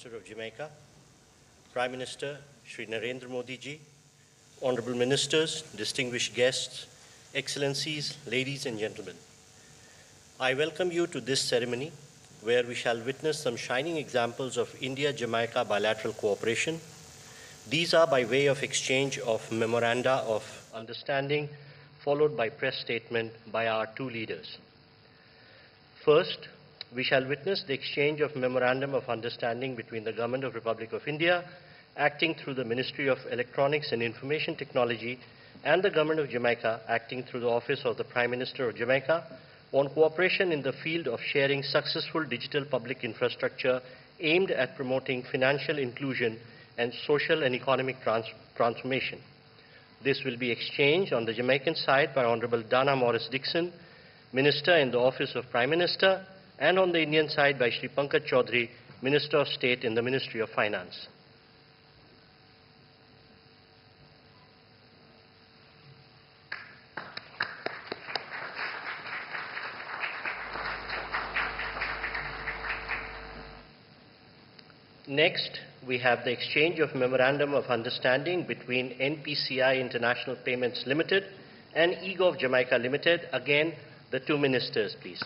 Minister of Jamaica, Prime Minister Shri Narendra Modi ji, Honorable Ministers, distinguished guests, Excellencies, ladies and gentlemen. I welcome you to this ceremony where we shall witness some shining examples of India-Jamaica bilateral cooperation. These are by way of exchange of memoranda of understanding followed by press statement by our two leaders. First, we shall witness the exchange of Memorandum of Understanding between the Government of Republic of India, acting through the Ministry of Electronics and Information Technology, and the Government of Jamaica, acting through the Office of the Prime Minister of Jamaica, on cooperation in the field of sharing successful digital public infrastructure aimed at promoting financial inclusion and social and economic transformation. This will be exchanged on the Jamaican side by Honorable Dana Morris Dixon, Minister in the Office of Prime Minister, and on the Indian side by Shri Pankaj Chaudhary, Minister of State in the Ministry of Finance. Next, we have the exchange of Memorandum of Understanding between NPCI International Payments Limited and eGov Jamaica Limited. Again, the two ministers, please.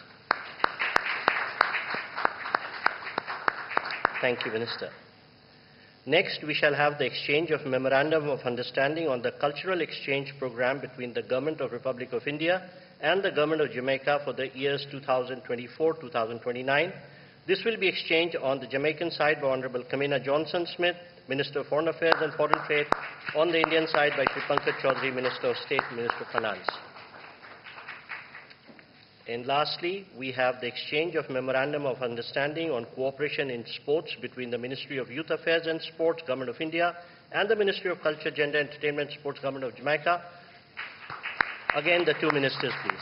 Thank you, Minister. Next, we shall have the exchange of Memorandum of Understanding on the Cultural Exchange Program between the Government of Republic of India and the Government of Jamaica for the years 2024-2029. This will be exchanged on the Jamaican side by Honorable Kamina Johnson-Smith, Minister of Foreign Affairs and Foreign Trade, on the Indian side by Shri Pankaj Chaudhary, Minister of State, Minister of Finance. And lastly, we have the exchange of Memorandum of Understanding on cooperation in sports between the Ministry of Youth Affairs and Sports, Government of India, and the Ministry of Culture, Gender, Entertainment, Sports, Government of Jamaica. Again, the two ministers, please.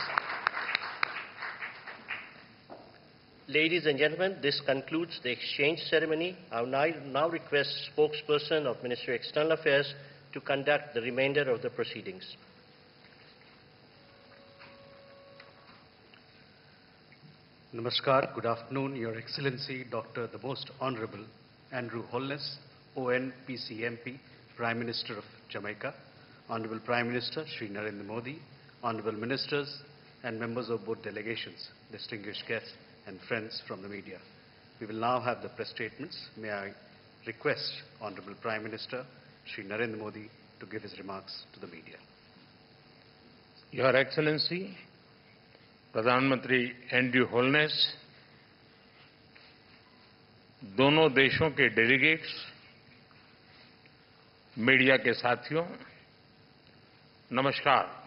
Ladies and gentlemen, this concludes the exchange ceremony. I will now request spokesperson of Ministry of External Affairs to conduct the remainder of the proceedings. Namaskar, good afternoon, Your Excellency, Dr. the Most Honorable Andrew Holness, ON PCMP, Prime Minister of Jamaica, Honorable Prime Minister Shri Narendra Modi, Honorable Ministers and members of both delegations, distinguished guests and friends from the media. We will now have the press statements. May I request Honorable Prime Minister Shri Narendra Modi to give his remarks to the media. Your Excellency, प्रधानमंत्री Andrew wholeness, दोनों देशों के delegates, media के साथियों, नमस्कार।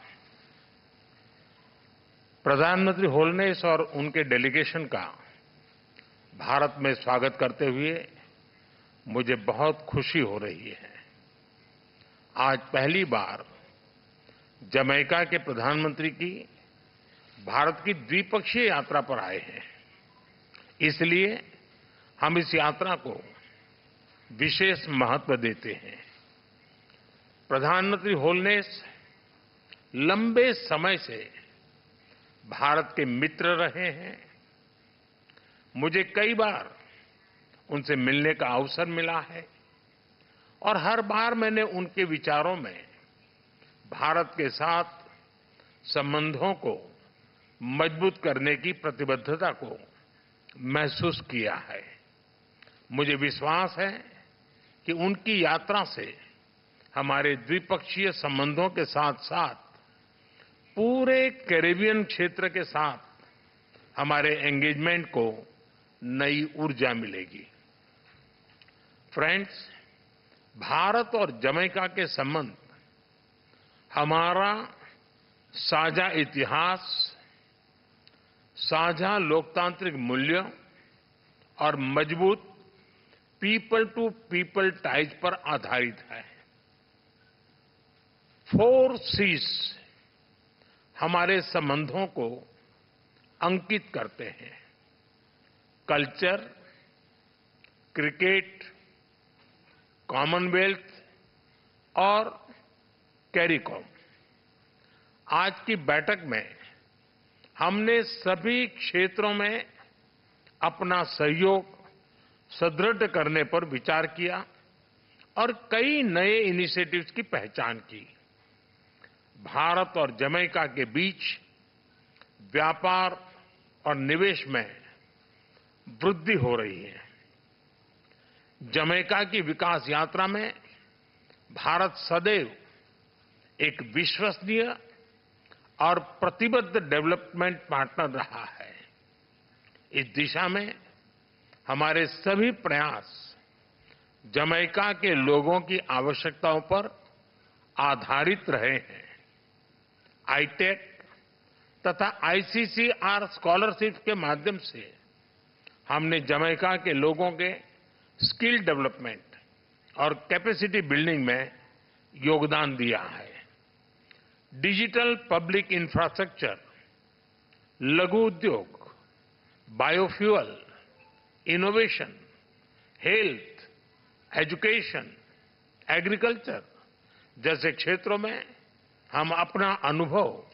प्रधानमंत्री wholeness और उनके डेलीगेशन का भारत में स्वागत करते हुए मुझे बहुत खुशी हो रही है। आज पहली बार जमैका के प्रधानमंत्री की भारत की द्विपक्षीय यात्रा पर आए हैं, इसलिए हम इस यात्रा को विशेष महत्व देते हैं। प्रधानमंत्री होलनेस लंबे समय से भारत के मित्र रहे हैं। मुझे कई बार उनसे मिलने का अवसर मिला है और हर बार मैंने उनके विचारों में भारत के साथ संबंधों को मजबूत करने की प्रतिबद्धता को महसूस किया है। मुझे विश्वास है कि उनकी यात्रा से हमारे द्विपक्षीय संबंधों के साथ-साथ पूरे कैरिबियन क्षेत्र के साथ हमारे एंगेजमेंट को नई ऊर्जा मिलेगी। फ्रेंड्स, भारत और जमैका के संबंध हमारा साझा इतिहास, साझा लोकतांत्रिक मूल्य और मजबूत पीपल टू पीपल टाइज पर आधारित है। 4 C's हमारे संबंधों को अंकित करते हैं: कल्चर, क्रिकेट, कॉमनवेल्थ और कैरिकॉम। आज की बैठक में हमने सभी क्षेत्रों में अपना सहयोग सुदृढ़ करने पर विचार किया और कई नए इनिशिएटिव्स की पहचान की। भारत और जमैका के बीच व्यापार और निवेश में वृद्धि हो रही है। जमैका की विकास यात्रा में भारत सदैव एक विश्वसनीय और प्रतिबद्ध डेवलपमेंट पार्टनर रहा है। इस दिशा में हमारे सभी प्रयास जमैका के लोगों की आवश्यकताओं पर आधारित रहे हैं। आईटेक तथा आईसीसीआर स्कॉलरशिप के माध्यम से हमने जमैका के लोगों के स्किल डेवलपमेंट और कैपेसिटी बिल्डिंग में योगदान दिया है। डिजिटल पब्लिक इंफ्रास्ट्रक्चर, लघु उद्योग, biofuel, innovation, health, education, agriculture जैसे क्षेत्रों में हम अपना अनुभव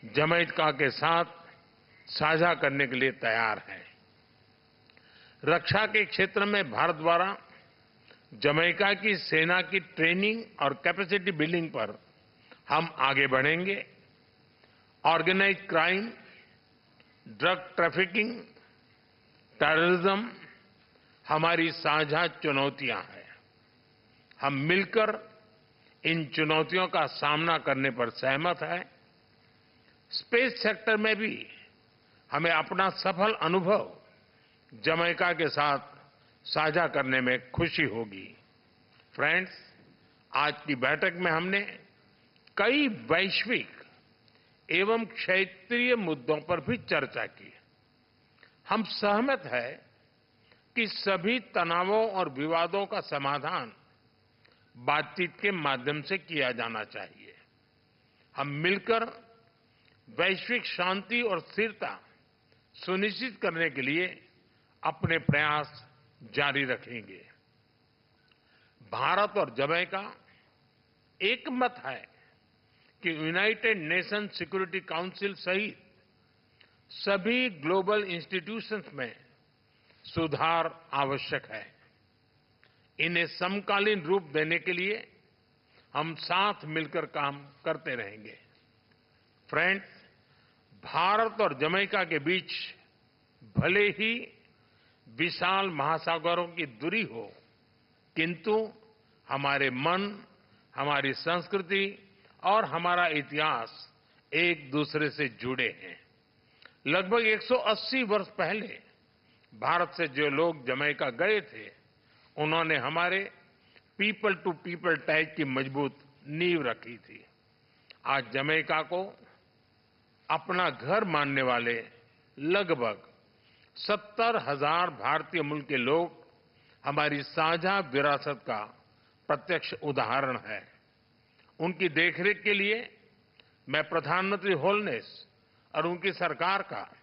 जमैका के साथ साझा करने के लिए तैयार हैं। रक्षा के क्षेत्र में भारत द्वारा जमैका की सेना की ट्रेनिंग और कैपेसिटी बिल्डिंग पर हम आगे बढ़ेंगे। Organised crime, drug trafficking, terrorism हमारी साझा चुनौतियां हैं। हम मिलकर इन चुनौतियों का सामना करने पर सहमत हैं। स्पेस सेक्टर में भी हमें अपना सफल अनुभव जमैका के साथ साझा करने में खुशी होगी। फ्रेंड्स, आज की बैठक में हमने कई वैश्विक एवं क्षेत्रीय मुद्दों पर भी चर्चा की। हम सहमत हैं कि सभी तनावों और विवादों का समाधान बातचीत के माध्यम से किया जाना चाहिए। हम मिलकर वैश्विक शांति और स्थिरता सुनिश्चित करने के लिए अपने प्रयास जारी रखेंगे। भारत और जमैका एकमत है कि यूनाइटेड नेशन सिक्योरिटी काउंसिल सहित सभी ग्लोबल इंस्टीट्यूशंस में सुधार आवश्यक है। इन्हें समकालीन रूप देने के लिए हम साथ मिलकर काम करते रहेंगे। फ्रेंड्स, भारत और जमैका के बीच भले ही विशाल महासागरों की दूरी हो, किंतु हमारे मन, हमारी संस्कृति और हमारा इतिहास एक दूसरे से जुड़े हैं। लगभग 180 वर्ष पहले भारत से जो लोग जमैका गए थे, उन्होंने हमारे पीपल टू पीपल टैग की मजबूत नींव रखी थी। आज जमैका को अपना घर मानने वाले लगभग 70,000 भारतीय मूल के लोग हमारी साझा विरासत का प्रत्यक्ष उदाहरण है। उनकी देखरेख के लिए मैं प्रधानमंत्री होलनेस और उनकी सरकार का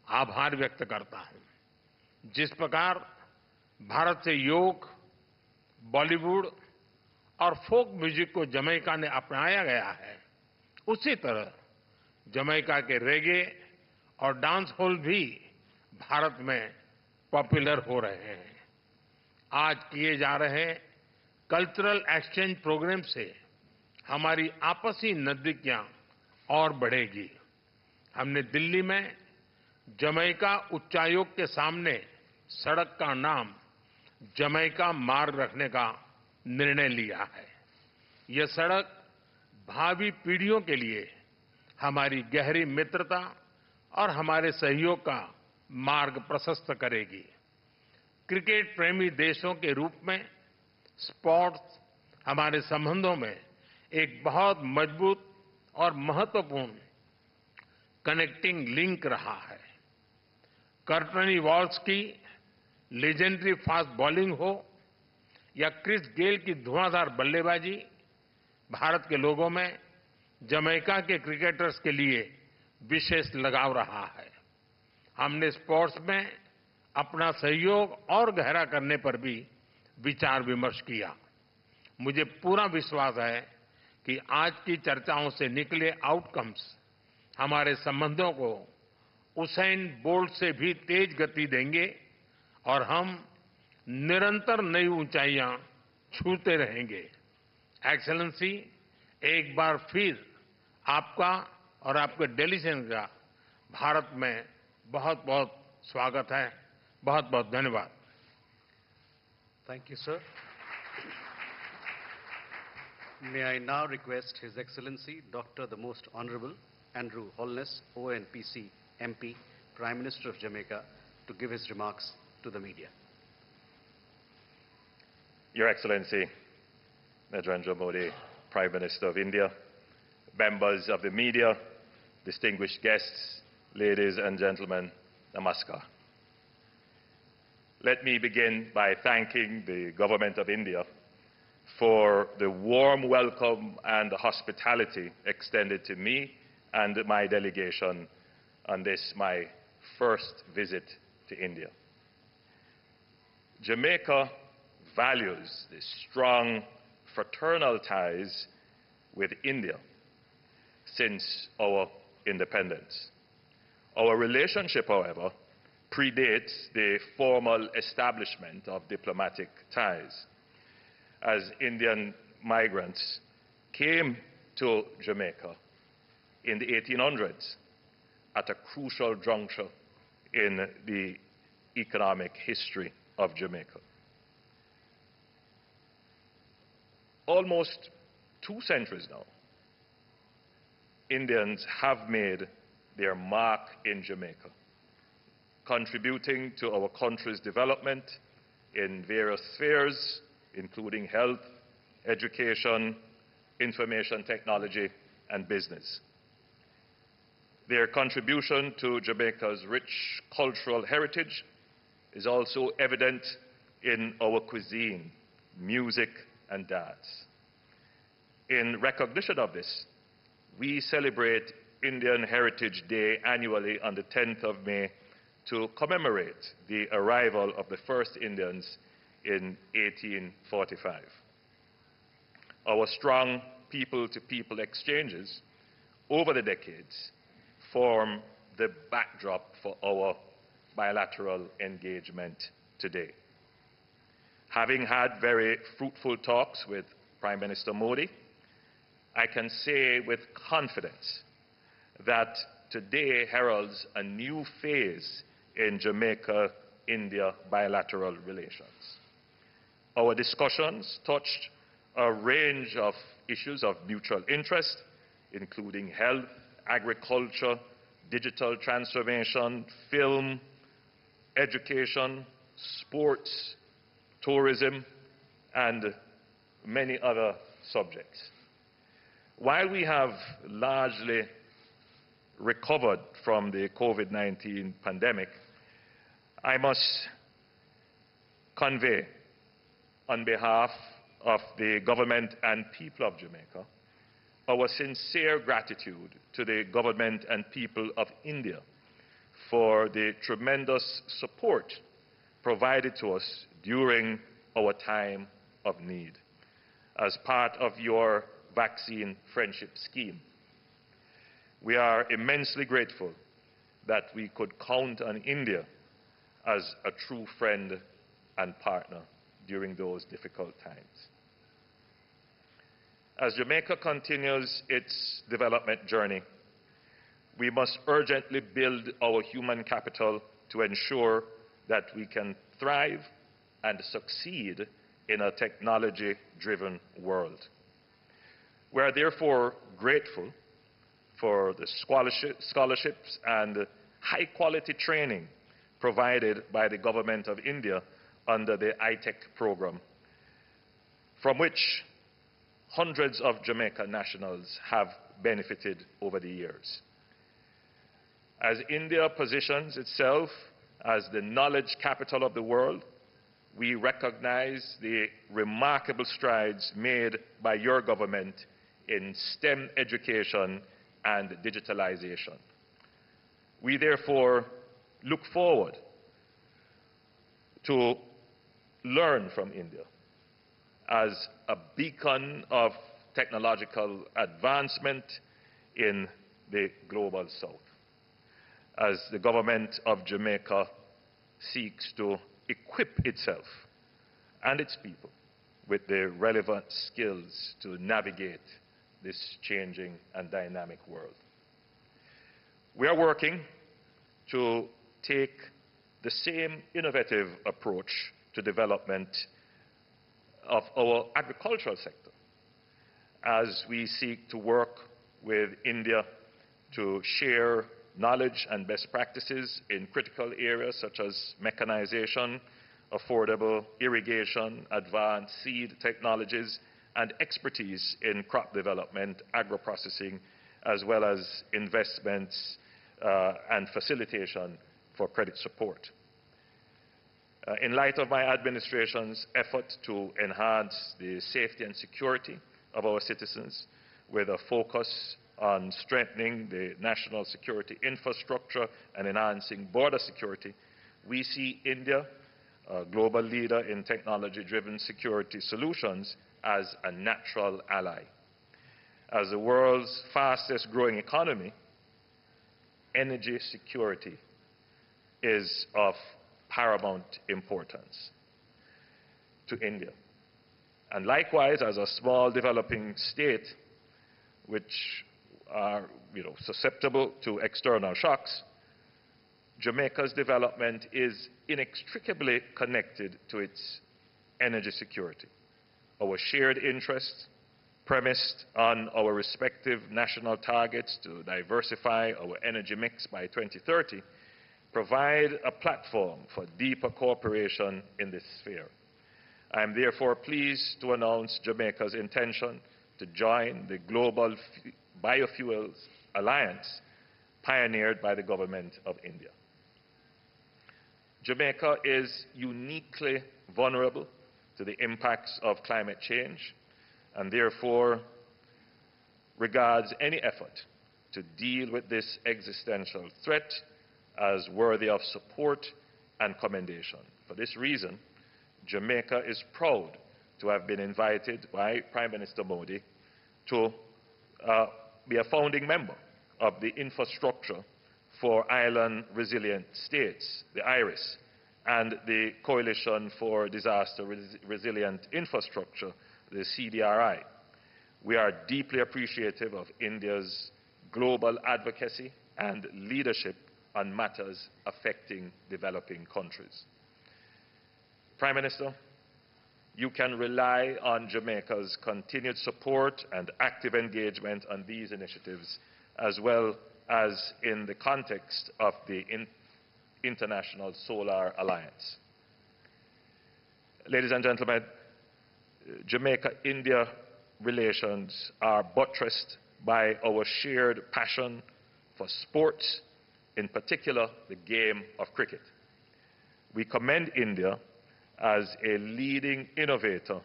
आभार व्यक्त करता हूं। जिस प्रकार भारत से योग, बॉलीवुड और फोक म्यूजिक को जमैका ने अपनाया गया है, उसी तरह जमैका के रेगे और डांस हॉल भी भारत में पॉपुलर हो रहे हैं। आज किए जा रहे कल्चरल एक्सचेंज प्रोग्राम से हमारी आपसी नजदीकियां और बढ़ेगी। हमने दिल्ली में जमैका उच्चायोग के सामने सड़क का नाम जमैका मार्ग रखने का निर्णय लिया है। यह सड़क भावी पीढ़ियों के लिए हमारी गहरी मित्रता और हमारे सहयोग का मार्ग प्रशस्त करेगी। क्रिकेट प्रेमी देशों के रूप में स्पोर्ट्स हमारे संबंधों में एक बहुत मजबूत और महत्वपूर्ण कनेक्टिंग लिंक रहा है। कर्टनी वॉल्स की लेजेंडरी फास्ट बॉलिंग हो या क्रिस गेल की धुआंधार बल्लेबाजी, भारत के लोगों में जमैका के क्रिकेटर्स के लिए विशेष लगाव रहा है। हमने स्पोर्ट्स में अपना सहयोग और गहरा करने पर भी विचार विमर्श किया। मुझे पूरा विश्वास है कि आज की चर्चाओं से निकले आउटकम्स हमारे संबंधों को उसेन बोल्ट से भी तेज गति देंगे और हम निरंतर नई ऊंचाइयां छूते रहेंगे। एक्सेलेंसी, एक बार फिर आपका और आपके डेलीगेशन का भारत में बहुत बहुत स्वागत है। बहुत बहुत धन्यवाद। Thank you, sir. May I now request His Excellency Dr. the Most Honorable Andrew Holness, ONPC MP, Prime Minister of Jamaica, to give his remarks to the media. Your Excellency, Narendra Modi, Prime Minister of India, members of the media, distinguished guests, ladies and gentlemen, namaskar. Let me begin by thanking the Government of India for the warm welcome and hospitality extended to me and my delegation on this, my first visit to India. Jamaica values the strong fraternal ties with India since our independence. Our relationship, however, predates the formal establishment of diplomatic ties, as Indian migrants came to Jamaica in the 1800s at a crucial juncture in the economic history of Jamaica. Almost 2 centuries now, Indians have made their mark in Jamaica, contributing to our country's development in various spheres, including health, education, information technology, and business. Their contribution to Jamaica's rich cultural heritage is also evident in our cuisine, music, and dance. In recognition of this, we celebrate Indian Heritage Day annually on the 10th of May to commemorate the arrival of the first Indians in 1845. Our strong people-to-people exchanges over the decades form the backdrop for our bilateral engagement today. Having had very fruitful talks with Prime Minister Modi, I can say with confidence that today heralds a new phase in Jamaica-India bilateral relations. Our discussions touched a range of issues of mutual interest, including health, agriculture, digital transformation, film, education, sports, tourism, and many other subjects. While we have largely recovered from the COVID-19 pandemic, I must convey on behalf of the government and people of Jamaica our sincere gratitude to the government and people of India for the tremendous support provided to us during our time of need as part of your vaccine friendship scheme. We are immensely grateful that we could count on India as a true friend and partner during those difficult times. As Jamaica continues its development journey, we must urgently build our human capital to ensure that we can thrive and succeed in a technology-driven world. We are therefore grateful for the scholarships and high-quality training provided by the Government of India under the ITEC program, from which hundreds of Jamaica nationals have benefited over the years. As India positions itself as the knowledge capital of the world, we recognize the remarkable strides made by your government in STEM education and digitalization. We therefore look forward to learn from India as a beacon of technological advancement in the global south, as the government of Jamaica seeks to equip itself and its people with the relevant skills to navigate this changing and dynamic world. We are working to take the same innovative approach to development of our agricultural sector as we seek to work with India to share knowledge and best practices in critical areas such as mechanization, affordable irrigation, advanced seed technologies, and expertise in crop development, agro-processing, as well as investments and facilitation for credit support. In light of my administration's effort to enhance the safety and security of our citizens with a focus on strengthening the national security infrastructure and enhancing border security, we see India, a global leader in technology-driven security solutions, as a natural ally. As the world's fastest growing economy, energy security is of paramount importance to India. And likewise, as a small developing state, which are susceptible to external shocks, Jamaica's development is inextricably connected to its energy security. Our shared interests, premised on our respective national targets to diversify our energy mix by 2030, provide a platform for deeper cooperation in this sphere. I am therefore pleased to announce Jamaica's intention to join the Global Biofuels Alliance pioneered by the government of India. Jamaica is uniquely vulnerable to the impacts of climate change and therefore regards any effort to deal with this existential threat as worthy of support and commendation. For this reason, Jamaica is proud to have been invited by Prime Minister Modi to be a founding member of the Infrastructure for Island Resilient States, the IRIS, and the Coalition for Disaster Resilient Infrastructure, the CDRI. We are deeply appreciative of India's global advocacy and leadership on matters affecting developing countries. Prime Minister, you can rely on Jamaica's continued support and active engagement on these initiatives, as well as in the context of the International Solar Alliance. Ladies and gentlemen, Jamaica-India relations are buttressed by our shared passion for sports, in particular the game of cricket. We commend India as a leading innovator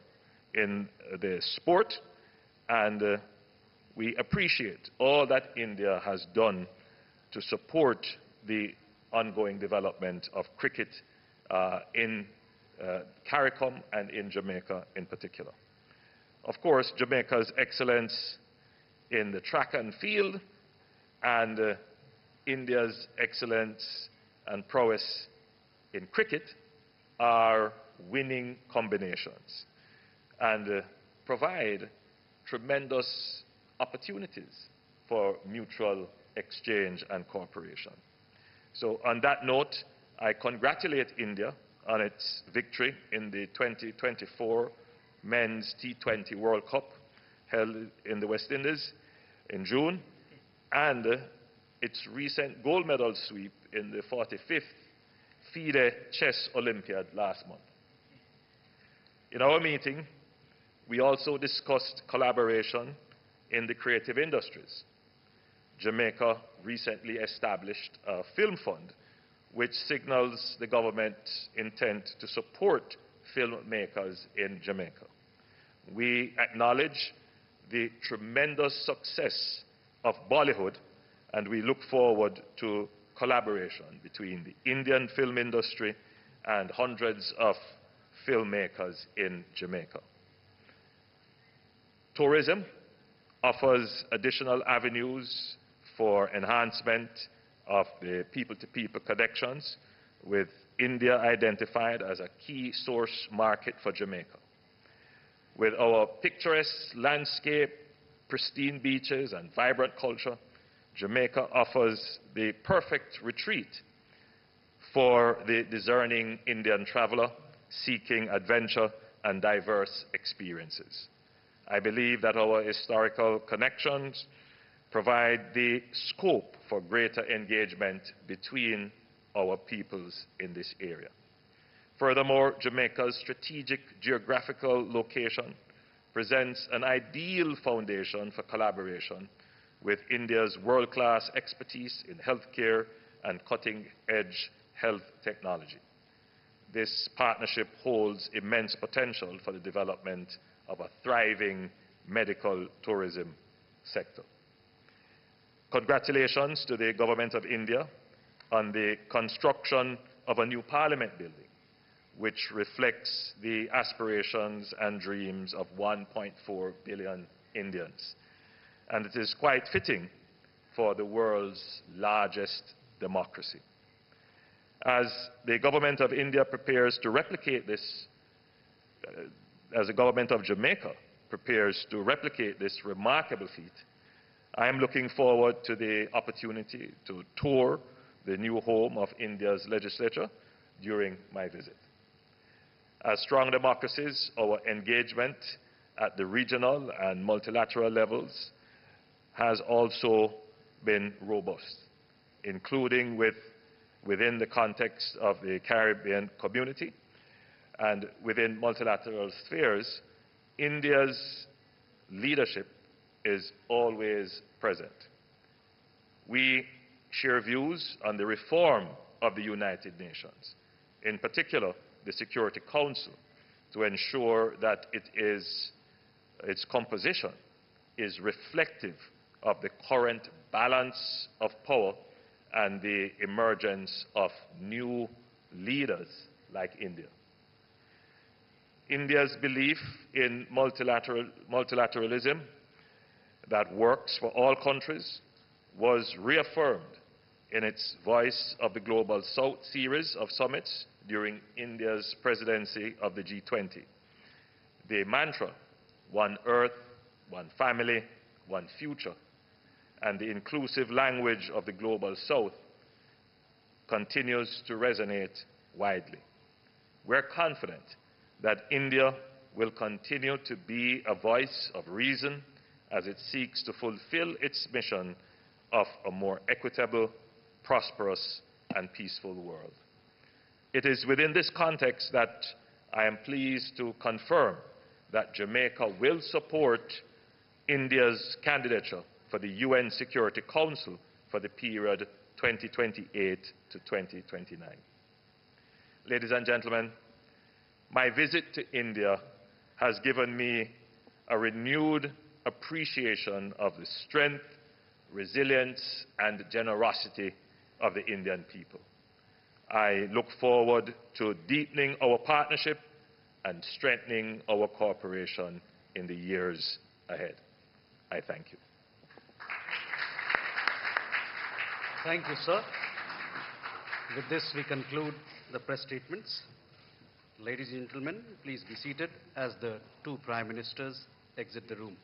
in the sport, and we appreciate all that India has done to support the ongoing development of cricket in CARICOM and in Jamaica in particular. Of course, Jamaica's excellence in the track and field and India's excellence and prowess in cricket are winning combinations and provide tremendous opportunities for mutual exchange and cooperation. So on that note, I congratulate India on its victory in the 2024 Men's T20 World Cup held in the West Indies in June, and its recent gold medal sweep in the 45th FIDE Chess Olympiad last month. In our meeting, we also discussed collaboration in the creative industries. Jamaica recently established a film fund which signals the government's intent to support filmmakers in Jamaica. We acknowledge the tremendous success of Bollywood, and we look forward to collaboration between the Indian film industry and hundreds of filmmakers in Jamaica. Tourism offers additional avenues for enhancement of the people-to-people connections with India identified as a key source market for Jamaica. With our picturesque landscape, pristine beaches, and vibrant culture, Jamaica offers the perfect retreat for the discerning Indian traveler seeking adventure and diverse experiences. I believe that our historical connections provide the scope for greater engagement between our peoples in this area. Furthermore, Jamaica's strategic geographical location presents an ideal foundation for collaboration with India's world-class expertise in healthcare and cutting-edge health technology. This partnership holds immense potential for the development of a thriving medical tourism sector. Congratulations to the Government of India on the construction of a new Parliament building, which reflects the aspirations and dreams of 1.4 billion Indians. And it is quite fitting for the world's largest democracy. As the Government of India prepares to replicate this, as the Government of Jamaica prepares to replicate this remarkable feat, I am looking forward to the opportunity to tour the new home of India's legislature during my visit. As strong democracies, our engagement at the regional and multilateral levels has also been robust, including within the context of the Caribbean community and within multilateral spheres. India's leadership is always present. We share views on the reform of the United Nations, in particular the Security Council, to ensure that its composition is reflective of the current balance of power and the emergence of new leaders like India. India's belief in multilateralism that works for all countries was reaffirmed in its Voice of the Global South series of summits during India's presidency of the G20. The mantra, one Earth, one family, one future, and the inclusive language of the Global South continues to resonate widely. We're confident that India will continue to be a voice of reason as it seeks to fulfill its mission of a more equitable, prosperous, and peaceful world. It is within this context that I am pleased to confirm that Jamaica will support India's candidature for the UN Security Council for the period 2028 to 2029. Ladies and gentlemen, my visit to India has given me a renewed appreciation of the strength, resilience, and generosity of the Indian people. I look forward to deepening our partnership and strengthening our cooperation in the years ahead. I thank you. Thank you, sir. With this, we conclude the press statements. Ladies and gentlemen, please be seated as the two Prime Ministers exit the room.